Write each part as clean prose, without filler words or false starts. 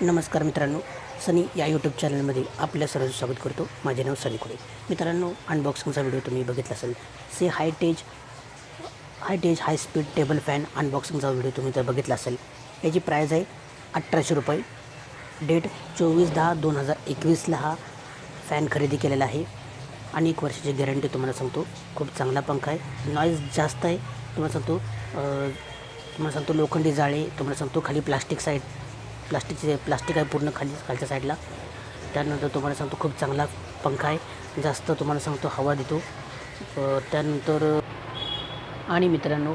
नमस्कार मित्रांनो, सनी या यूट्यूब चॅनलमध्ये आपल्या सर्वांचं स्वागत करतो। माझे नाव सनी खुडे। मित्रांनो, अनबॉक्सिंगचा व्हिडिओ तुम्ही बघितला असेल। हाय स्पीड टेबल फॅन अनबॉक्सिंगचा व्हिडिओ तुम्ही तर बघितला असेल। याची प्राईस आहे 1800 रुपये। डेट 24/10/2021ला हा फॅन खरेदी केलेला आहे आणि 1 वर्षाची गॅरंटी तुम्हाला सांगतो। खूप चांगला पंखा आहे, नॉईज जास्त आहे तुम्हाला सांगतो। लोखंडी जाळे तुम्हाला सांगतो, खाली प्लास्टिक आहे पूर्ण खालच्या साईडला। त्यानंतर तुम्हाला सांगतो खूप चांगला पंखा आहे, जास्त तुम्हाला सांगतो हवा देतो। त्यानंतर आणि मित्रांनो,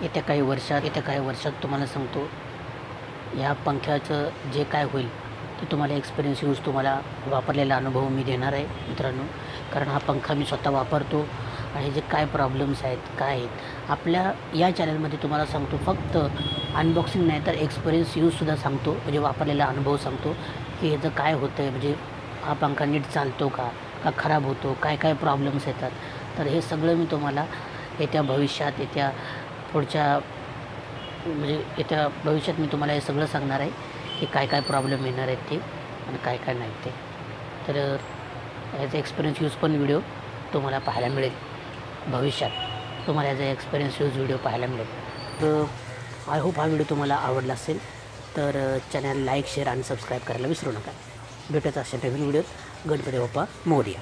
येत्या काही वर्षात तुम्हाला सांगतो या पंख्याचं जे काय होईल ते तुम्हाला एक्सपिरियन्स यूज तुम्हाला वापरलेला अनुभव मी देणार आहे मित्रांनो। कारण हा पंखा मी स्वतः वापरतो आणि जे काय प्रॉब्लेम्स आहेत काय आहेत आपल्या या चॅनलमध्ये तुम्हाला सांगतो। फक्त अनबॉक्सिंग नाही तर एक्सपिरियन्स यूजसुद्धा सांगतो, म्हणजे वापरलेला अनुभव सांगतो की ह्याचं काय होतं आहे, म्हणजे हा पंखा नीट चालतो का खराब होतो, काय काय प्रॉब्लेम्स येतात। तर हे सगळं मी तुम्हाला येत्या भविष्यात मी तुम्हाला हे सगळं सांगणार आहे की काय काय प्रॉब्लेम येणार आहेत ते आणि काय काय नाही ते। तर ह्याचा एक्सपिरियन्स यूज पण व्हिडिओ तुम्हाला पाहायला मिळेल भविष्यात। तुम्हाला याचा एक्सपिरियन्स यूज व्हिडिओ पाहायला मिळेल। तर आय होप हा व्हिडिओ तुम्हाला आवडला असेल। तर चॅनल लाईक, शेअर आणि सबस्क्राईब करायला विसरू नका। भेटूयात अशा नवीन व्हिडिओत। गणपती बाप्पा मोरया।